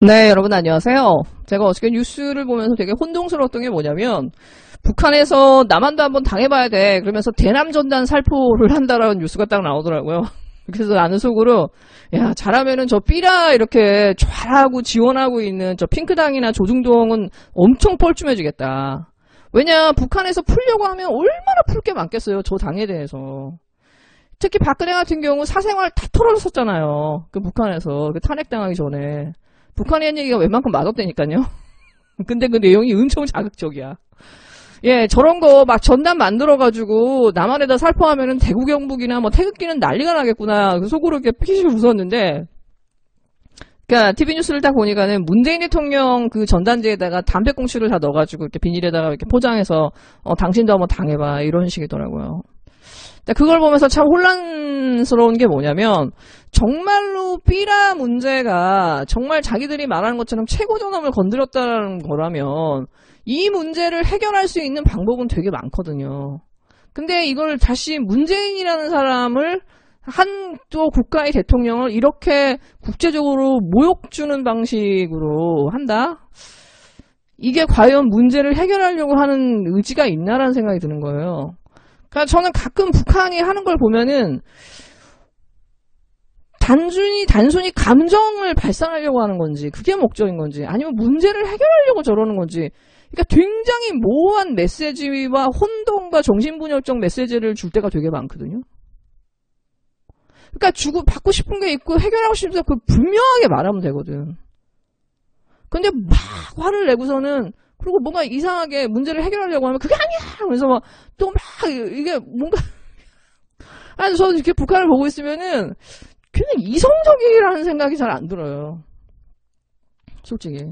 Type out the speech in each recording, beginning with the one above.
네, 여러분 안녕하세요. 제가 어저께 뉴스를 보면서 되게 혼동스러웠던 게 뭐냐면 북한에서 남한도 한번 당해봐야 돼. 그러면서 대남전단 살포를 한다라는 뉴스가 딱 나오더라고요. 그래서 나는 속으로 야, 잘하면은 저 삐라 이렇게 잘하고 지원하고 있는 저 핑크당이나 조중동은 엄청 뻘쭘해지겠다. 왜냐, 북한에서 풀려고 하면 얼마나 풀 게 많겠어요. 저 당에 대해서. 특히 박근혜 같은 경우 사생활 다 털어졌었잖아요. 그 북한에서 그 탄핵당하기 전에. 북한에 한 얘기가 웬만큼 맛없다니까요. 근데 그 내용이 엄청 자극적이야. 예, 저런 거 막 전단 만들어가지고 남한에다 살포하면은 대구 경북이나 뭐 태극기는 난리가 나겠구나. 속으로 이렇게 피식 웃었는데, 그니까 TV 뉴스를 딱 보니까는 문재인 대통령 그 전단지에다가 담배꽁초를 다 넣어가지고 이렇게 비닐에다가 이렇게 포장해서 당신도 한번 당해봐 이런 식이더라고요. 그걸 보면서 참 혼란스러운 게 뭐냐면 정말로 삐라 문제가 정말 자기들이 말하는 것처럼 최고존엄을 건드렸다는 거라면 이 문제를 해결할 수 있는 방법은 되게 많거든요. 근데 이걸 다시 문재인이라는 사람을 한 또 국가의 대통령을 이렇게 국제적으로 모욕 주는 방식으로 한다? 이게 과연 문제를 해결하려고 하는 의지가 있나라는 생각이 드는 거예요. 그러니까 저는 가끔 북한이 하는 걸 보면은 단순히 감정을 발산하려고 하는 건지 그게 목적인 건지 아니면 문제를 해결하려고 저러는 건지, 그러니까 굉장히 모호한 메시지와 혼돈과 정신분열적 메시지를 줄 때가 되게 많거든요. 그러니까 받고 싶은 게 있고 해결하고 싶으면 그 분명하게 말하면 되거든. 근데 막 화를 내고서는 그리고 뭔가 이상하게 문제를 해결하려고 하면 그게 아니야! 그래서 막 또 막 이게 뭔가 아니 저는 이렇게 북한을 보고 있으면은 그냥 이성적이라는 생각이 잘 안 들어요. 솔직히.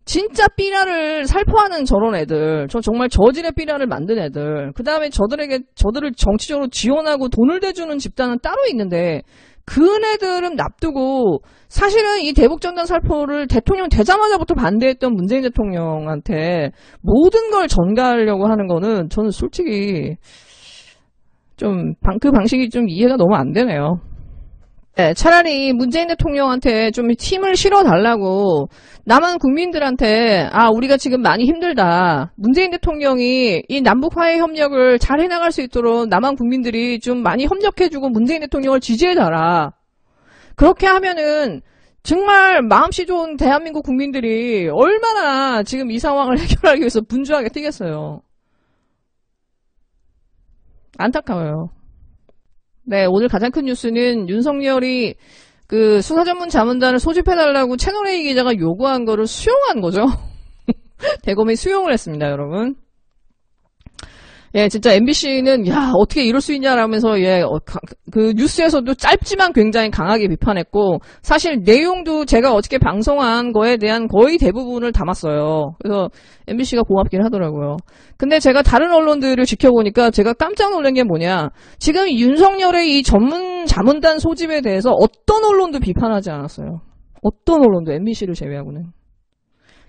진짜 삐라를 살포하는 저런 애들, 저 정말 저질의 삐라를 만든 애들, 그 다음에 저들을 정치적으로 지원하고 돈을 대주는 집단은 따로 있는데 그네들은 납두고 사실은 이 대북전단 살포를 대통령 되자마자부터 반대했던 문재인 대통령한테 모든 걸 전가하려고 하는 거는 저는 솔직히 좀 그 방식이 좀 이해가 너무 안 되네요. 네, 차라리 문재인 대통령한테 좀 힘을 실어달라고 남한 국민들한테 우리가 지금 많이 힘들다. 문재인 대통령이 이 남북 화해 협력을 잘 해나갈 수 있도록 남한 국민들이 좀 많이 협력해주고 문재인 대통령을 지지해달라. 그렇게 하면은 정말 마음씨 좋은 대한민국 국민들이 얼마나 지금 이 상황을 해결하기 위해서 분주하게 뛰겠어요. 안타까워요. 네, 오늘 가장 큰 뉴스는 윤석열이 그 수사전문자문단을 소집해달라고 채널A 기자가 요구한 거를 수용한 거죠. 대검이 수용을 했습니다, 여러분. 예, 진짜 MBC는 야, 어떻게 이럴 수 있냐라면서 그 뉴스에서도 짧지만 굉장히 강하게 비판했고, 사실 내용도 제가 어저께 방송한 거에 대한 거의 대부분을 담았어요. 그래서 MBC가 고맙긴 하더라고요. 근데 제가 다른 언론들을 지켜보니까 제가 깜짝 놀란 게 뭐냐, 지금 윤석열의 이 전문 자문단 소집에 대해서 어떤 언론도 비판하지 않았어요. 어떤 언론도, MBC를 제외하고는.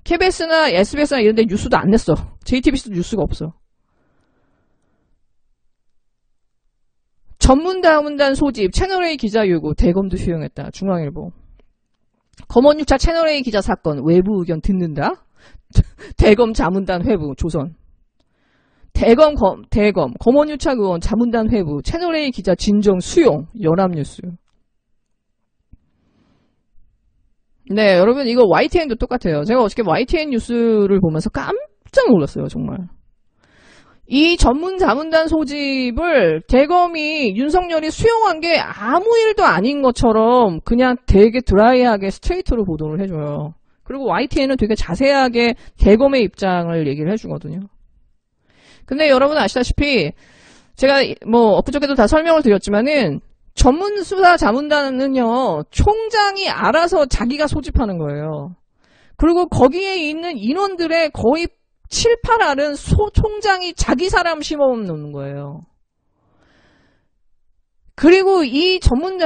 KBS나 SBS나 이런 데 뉴스도 안 냈어. JTBC도 뉴스가 없어. 전문자문단 소집, 채널A 기자 요구, 대검도 수용했다. 중앙일보. 검언유착 채널A 기자 사건, 외부 의견 듣는다. 대검 자문단 회부, 조선. 대검, 검언유착 의원 자문단 회부, 채널A 기자 진정 수용, 연합뉴스. 네, 여러분 이거 YTN도 똑같아요. 제가 어저께 YTN 뉴스를 보면서 깜짝 놀랐어요, 정말. 이 전문 자문단 소집을 대검이 윤석열이 수용한 게 아무 일도 아닌 것처럼 그냥 되게 드라이하게 스트레이트로 보도를 해줘요. 그리고 YTN은 되게 자세하게 대검의 입장을 얘기를 해주거든요. 근데 여러분 아시다시피 제가 뭐 엊그저께도 다 설명을 드렸지만은 전문 수사 자문단은요, 총장이 알아서 자기가 소집하는 거예요. 그리고 거기에 있는 인원들의 거의 7, 8알은 총장이 자기 사람 심어놓는 거예요. 그리고 이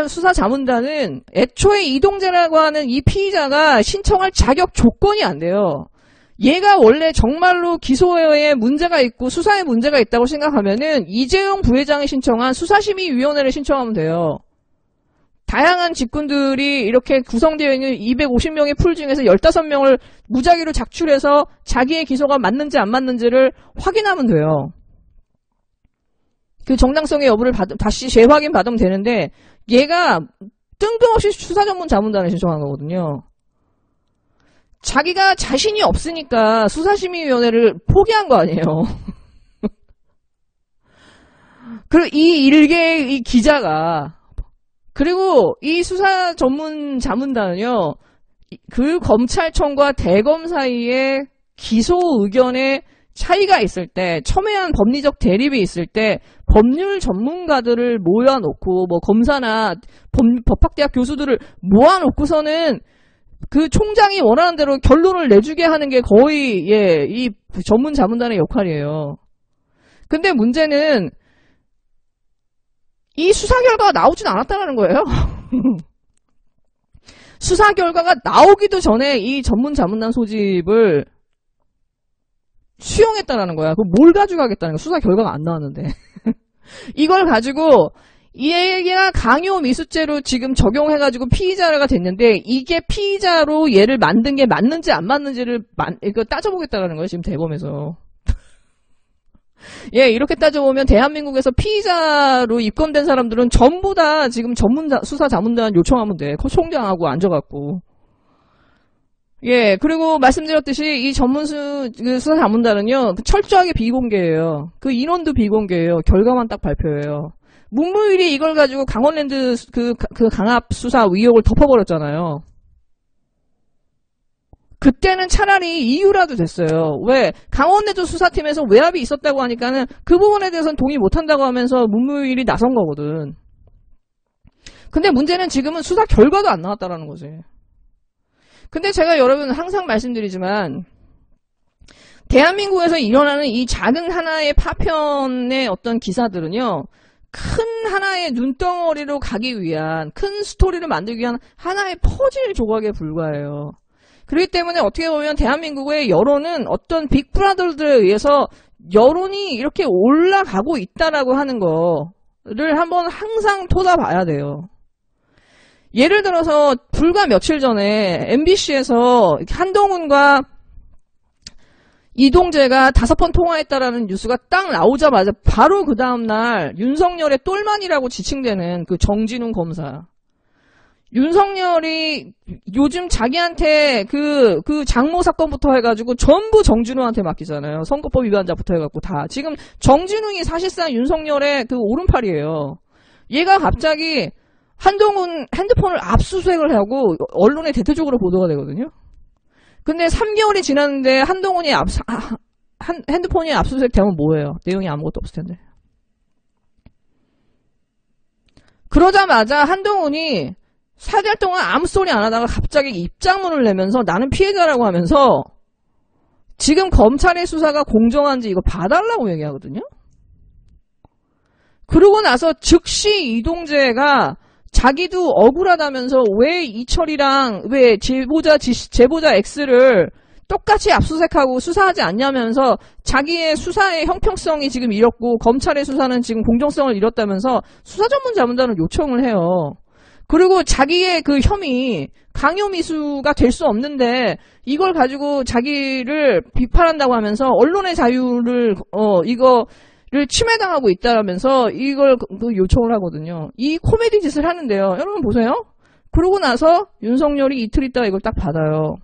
수사 자문단은 애초에 이동재라고 하는 이 피의자가 신청할 자격 조건이 안 돼요. 얘가 원래 정말로 기소에 문제가 있고 수사에 문제가 있다고 생각하면은 이재용 부회장이 신청한 수사심의위원회를 신청하면 돼요. 다양한 직군들이 이렇게 구성되어 있는 250명의 풀 중에서 15명을 무작위로 작출해서 자기의 기소가 맞는지 안 맞는지를 확인하면 돼요. 그 정당성의 여부를 다시 재확인 받으면 되는데 얘가 뜬금없이 수사전문자문단을 신청한 거거든요. 자기가 자신이 없으니까 수사심의위원회를 포기한 거 아니에요. 그리고 이 일개의 이 기자가 그리고 이 수사전문자문단은요. 그 검찰청과 대검 사이에 기소 의견에 차이가 있을 때, 첨예한 법리적 대립이 있을 때 법률 전문가들을 모아놓고 뭐 검사나 법학대학 교수들을 모아놓고서는 그 총장이 원하는 대로 결론을 내주게 하는 게 거의 이 전문 자문단의 역할이에요. 근데 문제는 이 수사 결과가 나오진 않았다는 거예요. 수사 결과가 나오기도 전에 이 전문 자문단 소집을 수용했다라는 거야. 그럼 뭘 가져가겠다는 거야. 수사 결과가 안 나왔는데. 이걸 가지고 얘가 강요 미수죄로 지금 적용해가지고 피의자가 됐는데 이게 피의자로 얘를 만든 게 맞는지 안 맞는지를 이거 따져보겠다라는 거예요. 지금 대검에서. 예, 이렇게 따져보면 대한민국에서 피의자로 입건된 사람들은 전부 다 지금 수사 자문단 요청하면 돼. 총장하고 앉아갖고. 예, 그리고 말씀드렸듯이 이 수사 자문단은요, 철저하게 비공개예요. 그 인원도 비공개예요. 결과만 딱 발표해요. 묵무일이 이걸 가지고 강원랜드 그 강압 수사 의혹을 덮어버렸잖아요. 그때는 차라리 이유라도 됐어요. 왜? 강원랜드 수사팀에서 외압이 있었다고 하니까는 그 부분에 대해서는 동의 못한다고 하면서 묵무일이 나선 거거든. 근데 문제는 지금은 수사 결과도 안 나왔다라는 거지. 근데 제가 여러분 항상 말씀드리지만 대한민국에서 일어나는 이 작은 하나의 파편의 어떤 기사들은요. 큰 하나의 눈덩어리로 가기 위한 큰 스토리를 만들기 위한 하나의 퍼즐 조각에 불과해요. 그렇기 때문에 어떻게 보면 대한민국의 여론은 어떤 빅브라더들에 의해서 여론이 이렇게 올라가고 있다라고 하는 거를 한번 항상 토다봐야 돼요. 예를 들어서 불과 며칠 전에 MBC에서 한동훈과 이동재가 5번 통화했다라는 뉴스가 딱 나오자마자 바로 그 다음날 윤석열의 똘만이라고 지칭되는 그 정진웅 검사. 윤석열이 요즘 자기한테 그 장모 사건부터 해가지고 전부 정진웅한테 맡기잖아요. 선거법 위반자부터 해갖고 다. 지금 정진웅이 사실상 윤석열의 그 오른팔이에요. 얘가 갑자기 한동훈 핸드폰을 압수수색을 하고 언론에 대대적으로 보도가 되거든요. 근데 3개월이 지났는데 한동훈이 핸드폰이 압수수색 되면 뭐예요? 내용이 아무것도 없을 텐데. 그러자마자 한동훈이 4달 동안 아무 소리 안 하다가 갑자기 입장문을 내면서 나는 피해자라고 하면서 지금 검찰의 수사가 공정한지 이거 봐달라고 얘기하거든요. 그러고 나서 즉시 이동재가 자기도 억울하다면서 왜 이철이랑 왜 제보자 X를 똑같이 압수수색하고 수사하지 않냐면서 자기의 수사의 형평성이 지금 잃었고 검찰의 수사는 지금 공정성을 잃었다면서 수사전문자문단을 요청을 해요. 그리고 자기의 그 혐의 강요미수가 될 수 없는데 이걸 가지고 자기를 비판한다고 하면서 언론의 자유를 이거를 침해당하고 있다라면서 이걸 요청을 하거든요. 이 코미디 짓을 하는데요. 여러분 보세요. 그러고 나서 윤석열이 이틀 있다가 이걸 딱 받아요.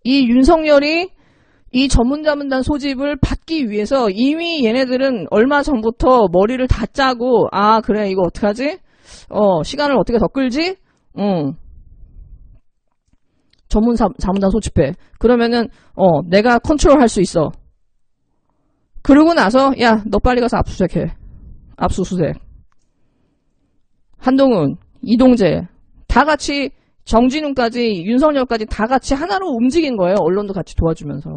이 윤석열이 이 전문자문단 소집을 받기 위해서 이미 얘네들은 얼마 전부터 머리를 다 짜고 아 그래 이거 어떡하지? 시간을 어떻게 더 끌지? 전문자문단 소집해. 그러면은 내가 컨트롤 할 수 있어. 그러고 나서 야 너 빨리 가서 압수수색해. 압수수색. 한동훈, 이동재 다 같이 정진웅까지 윤석열까지 다 같이 하나로 움직인 거예요. 언론도 같이 도와주면서.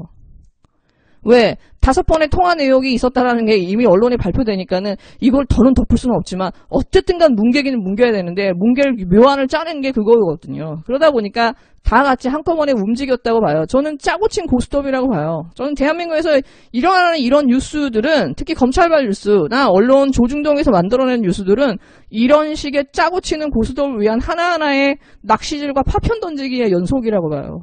왜? 5번의 통화 내역이 있었다라는 게 이미 언론에 발표되니까는 이걸 더는 덮을 수는 없지만 어쨌든 간 뭉개기는 뭉개야 되는데 뭉갤 묘안을 짜낸 게 그거거든요. 그러다 보니까 다 같이 한꺼번에 움직였다고 봐요. 저는 짜고 친 고스톱이라고 봐요. 저는 대한민국에서 일어나는 이런 뉴스들은 특히 검찰발 뉴스나 언론 조중동에서 만들어낸 뉴스들은 이런 식의 짜고 치는 고스톱을 위한 하나하나의 낚시질과 파편 던지기의 연속이라고 봐요.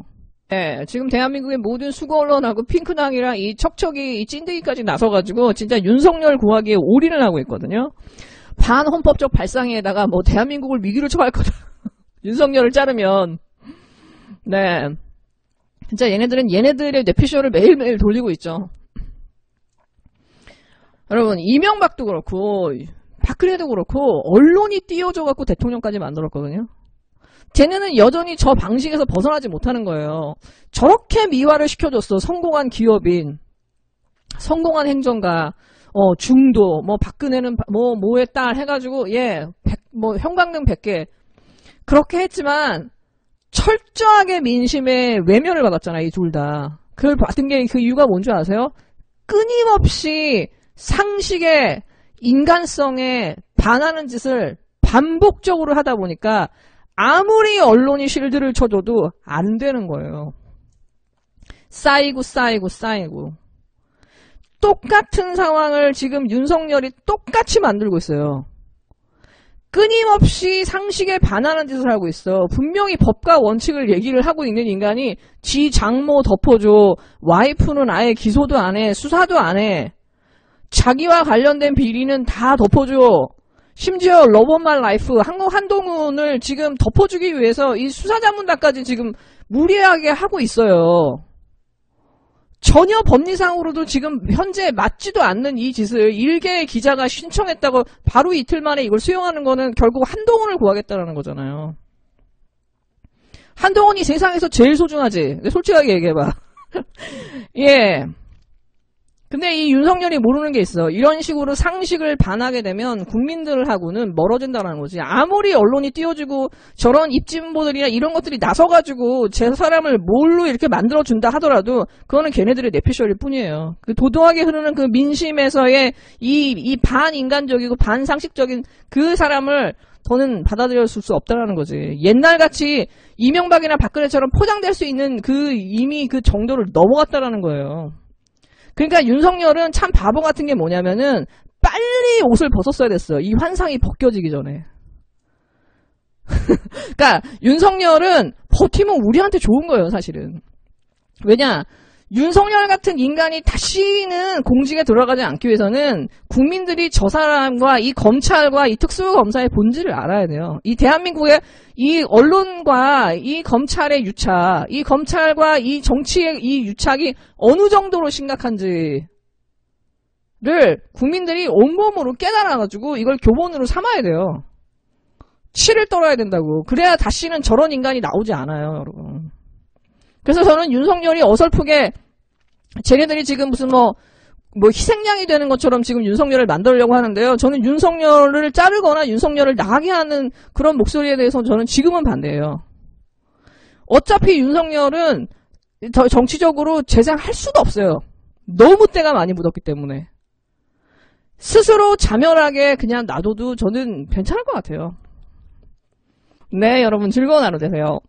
네, 지금 대한민국의 모든 수거 언론하고 핑크당이랑 이 척척이 이 찐득이까지 나서가지고 진짜 윤석열 구하기에 올인을 하고 있거든요. 반헌법적 발상에다가 뭐 대한민국을 위기로 처할 거다. 윤석열을 자르면 네, 진짜 얘네들은 얘네들의 뇌피쇼를 매일매일 돌리고 있죠. 여러분 이명박도 그렇고 박근혜도 그렇고 언론이 띄워줘갖고 대통령까지 만들었거든요. 쟤네는 여전히 저 방식에서 벗어나지 못하는 거예요. 저렇게 미화를 시켜줬어. 성공한 기업인, 성공한 행정가, 중도, 뭐 박근혜는 뭐의 딸 해가지고 형광등 100개 그렇게 했지만 철저하게 민심의 외면을 받았잖아요. 이 둘 다. 그걸 받은 게 그 이유가 뭔지 아세요? 끊임없이 상식에 인간성에 반하는 짓을 반복적으로 하다 보니까 아무리 언론이 실드를 쳐줘도 안 되는 거예요. 쌓이고 똑같은 상황을 지금 윤석열이 똑같이 만들고 있어요. 끊임없이 상식에 반하는 짓을 하고 있어. 분명히 법과 원칙을 얘기를 하고 있는 인간이 지 장모 덮어줘. 와이프는 아예 기소도 안 해. 수사도 안 해. 자기와 관련된 비리는 다 덮어줘. 심지어 러브 오브 마이 라이프 한동훈을 지금 덮어주기 위해서 이 수사자문단까지 지금 무리하게 하고 있어요. 전혀 법리상으로도 지금 현재 맞지도 않는 이 짓을 일개의 기자가 신청했다고 바로 이틀 만에 이걸 수용하는 거는 결국 한동훈을 구하겠다는 거잖아요. 한동훈이 세상에서 제일 소중하지. 솔직하게 얘기해봐. 예. 근데 이 윤석열이 모르는 게 있어. 이런 식으로 상식을 반하게 되면 국민들하고는 멀어진다는 거지. 아무리 언론이 띄워주고 저런 입진보들이나 이런 것들이 나서가지고 제 사람을 뭘로 이렇게 만들어준다 하더라도 그거는 걔네들의 내피셜일 뿐이에요. 그 도도하게 흐르는 그 민심에서의 이 반인간적이고 반상식적인 그 사람을 더는 받아들일 수 없다는 거지. 옛날같이 이명박이나 박근혜처럼 포장될 수 있는 그 이미 그 정도를 넘어갔다라는 거예요. 그러니까 윤석열은 참 바보 같은 게 뭐냐면은 빨리 옷을 벗었어야 됐어. 이 환상이 벗겨지기 전에. 그러니까 윤석열은 버티면 우리한테 좋은 거예요, 사실은. 왜냐? 윤석열 같은 인간이 다시는 공직에 들어가지 않기 위해서는 국민들이 저 사람과 이 검찰과 이 특수검사의 본질을 알아야 돼요. 이 대한민국의 이 언론과 이 검찰의 유착, 이 검찰과 이 정치의 이 유착이 어느 정도로 심각한지를 국민들이 온몸으로 깨달아가지고 이걸 교본으로 삼아야 돼요. 치를 떨어야 된다고. 그래야 다시는 저런 인간이 나오지 않아요, 여러분. 그래서 저는 윤석열이 어설프게 쟤네들이 지금 무슨 뭐 희생양이 되는 것처럼 지금 윤석열을 만들려고 하는데요. 저는 윤석열을 자르거나 윤석열을 나가게 하는 그런 목소리에 대해서 저는 지금은 반대예요. 어차피 윤석열은 정치적으로 재생할 수도 없어요. 너무 때가 많이 묻었기 때문에. 스스로 자멸하게 그냥 놔둬도 저는 괜찮을 것 같아요. 네, 여러분 즐거운 하루 되세요.